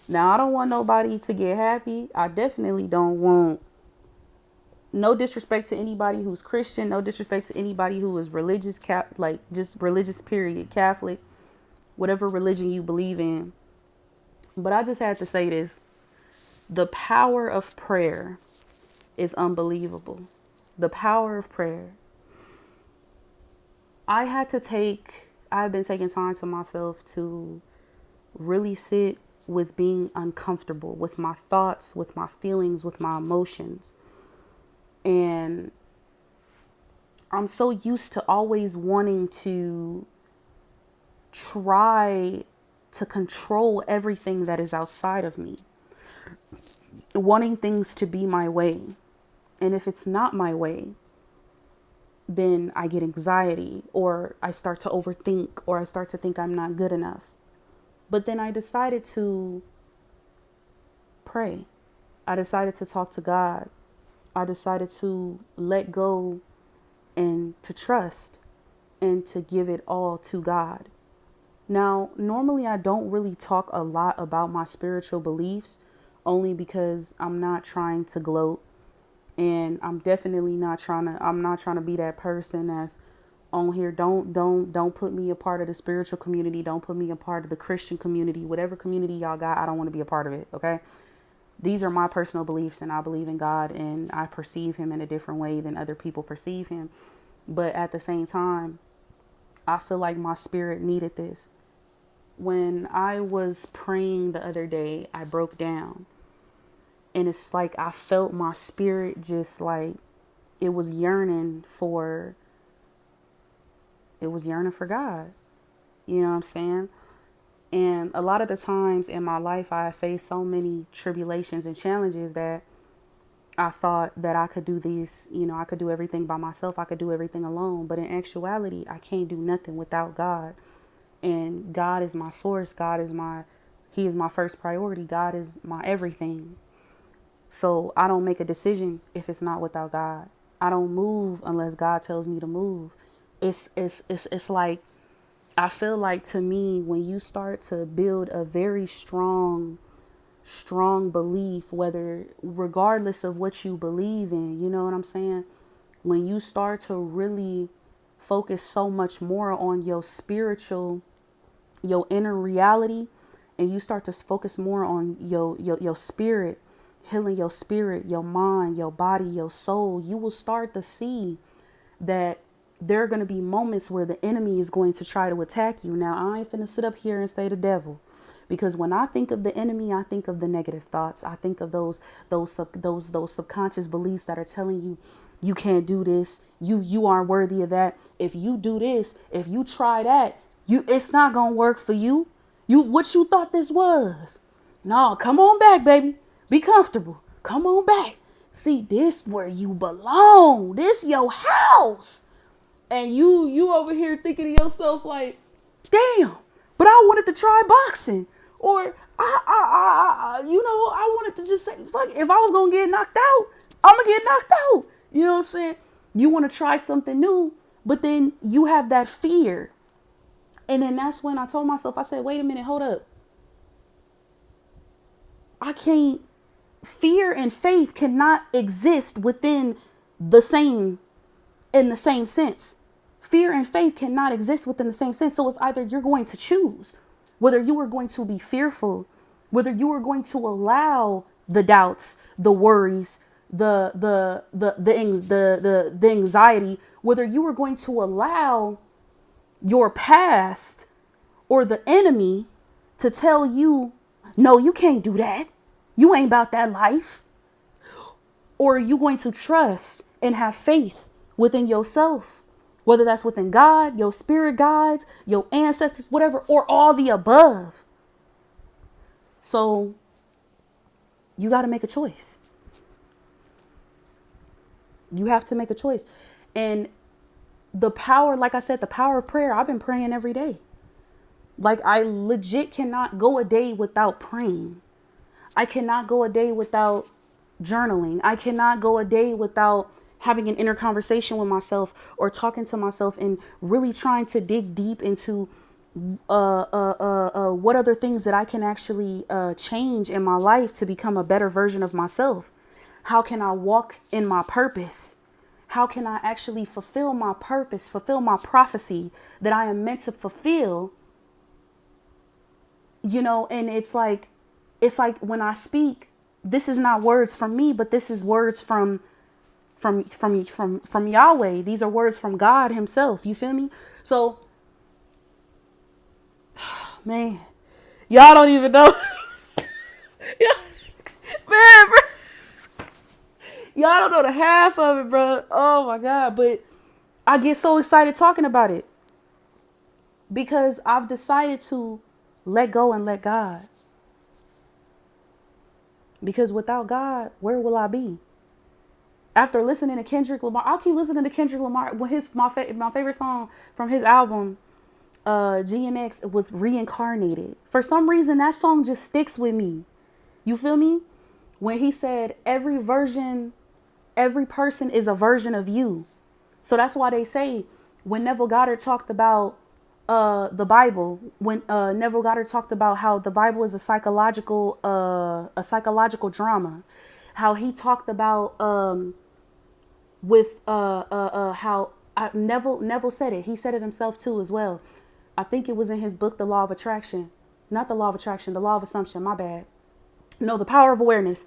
Now, I don't want nobody to get happy. I definitely don't want, no disrespect to anybody who's Christian, no disrespect to anybody who is religious, like just religious, period, Catholic, whatever religion you believe in. But I just had to say this: the power of prayer is unbelievable. The power of prayer. I've been taking time to myself to really sit with being uncomfortable with my thoughts, with my feelings, with my emotions. And I'm so used to always wanting to try to control everything that is outside of me, wanting things to be my way. And if it's not my way, then I get anxiety, or I start to overthink, or I start to think I'm not good enough. But then I decided to pray. I decided to talk to God. I decided to let go and to trust and to give it all to God. Now, normally I don't really talk a lot about my spiritual beliefs, only because I'm not trying to gloat, and I'm not trying to be that person that's on here. Don't put me a part of the spiritual community. Don't put me a part of the Christian community. Whatever community y'all got, I don't want to be a part of it, okay? These are my personal beliefs, and I believe in God, and I perceive him in a different way than other people perceive him. But at the same time, I feel like my spirit needed this. When I was praying the other day, I broke down, and it's like I felt my spirit just like it was yearning for God. You know what I'm saying? And a lot of the times in my life, I faced so many tribulations and challenges that I thought that I could do these, I could do everything by myself. I could do everything alone. But in actuality, I can't do nothing without God. And God is my source. He is my first priority. God is my everything. So I don't make a decision if it's not without God. I don't move unless God tells me to move. It's like, I feel like, to me, when you start to build a very strong belief, whether regardless of what you believe in, you know what I'm saying? When you start to really focus so much more on your inner reality, and you start to focus more on your spirit, healing your spirit, your mind, your body, your soul, you will start to see that there are going to be moments where the enemy is going to try to attack you. Now, I ain't finna sit up here and say the devil, because when I think of the enemy, I think of the negative thoughts. I think of those subconscious beliefs that are telling you, you can't do this, you aren't worthy of that. If you do this, if you try that, it's not gonna work for you. What you thought this was? No, come on back, baby. Be comfortable. Come on back. See, this where you belong. This your house. And you over here thinking to yourself like, damn, but I wanted to try boxing. Or I wanted to just say, fuck it. If I was gonna get knocked out, I'm gonna get knocked out. You know what I'm saying? You want to try something new, but then you have that fear. And then that's when I told myself, I said, wait a minute, hold up. I can't, fear and faith cannot exist in the same sense. Fear and faith cannot exist within the same sense. So it's either you're going to choose whether you are going to be fearful, whether you are going to allow the doubts, the worries, the anxiety, whether you are going to allow your past or the enemy to tell you, no, you can't do that. You ain't about that life. Or are you going to trust and have faith within yourself? Whether that's within God, your spirit guides, your ancestors, whatever, or all the above. So you got to make a choice. You have to make a choice. And the power, like I said, the power of prayer, I've been praying every day. Like, I legit cannot go a day without praying. I cannot go a day without journaling. I cannot go a day without having an inner conversation with myself or talking to myself and really trying to dig deep into what other things that I can actually change in my life to become a better version of myself? How can I walk in my purpose? How can I actually fulfill my purpose, fulfill my prophecy that I am meant to fulfill? And it's like when I speak, this is not words from me, but this is words from Yahweh. These are words from God himself. You feel me? So, man, y'all don't even know. Man, bro. Y'all don't know the half of it, bro. Oh my God. But I get so excited talking about it because I've decided to let go and let God. Because without God, where will I be? After listening to Kendrick Lamar, I'll keep listening to Kendrick Lamar. When my favorite song from his album, GNX, was Reincarnated. For some reason, that song just sticks with me. You feel me? When he said every person is a version of you. So that's why they say when Neville Goddard talked about the Bible, when Neville Goddard talked about how the Bible is a psychological drama, how he talked about with how Neville said it. He said it himself too as well. I think it was in his book, The Law of Attraction. Not The Law of Attraction, The Law of Assumption. My bad. No, The Power of Awareness.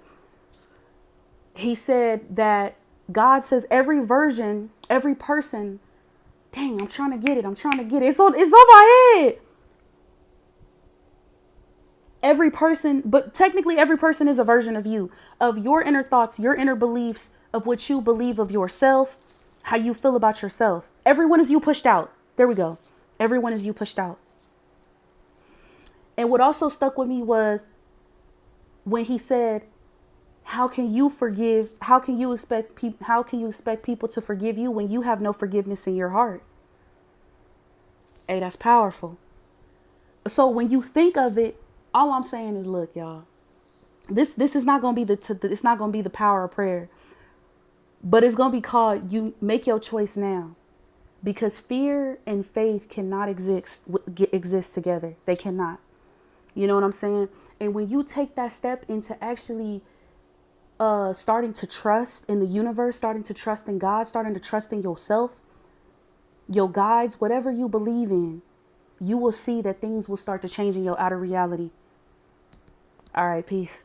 He said that God says every person. Dang, I'm trying to get it. It's on my head. Every person, but technically every person is a version of you, of your inner thoughts, your inner beliefs, of what you believe of yourself, how you feel about yourself. Everyone is you pushed out. There we go. Everyone is you pushed out. And what also stuck with me was when he said, how can you forgive? How can you expect people to forgive you when you have no forgiveness in your heart? Hey, that's powerful. So when you think of it, all I'm saying is, look, y'all, this is not going to be it's not going to be the power of prayer, but it's going to be called, you make your choice now, because fear and faith cannot exist together. They cannot. You know what I'm saying? And when you take that step into actually starting to trust in the universe, starting to trust in God, starting to trust in yourself, your guides, whatever you believe in, you will see that things will start to change in your outer reality. All right, peace.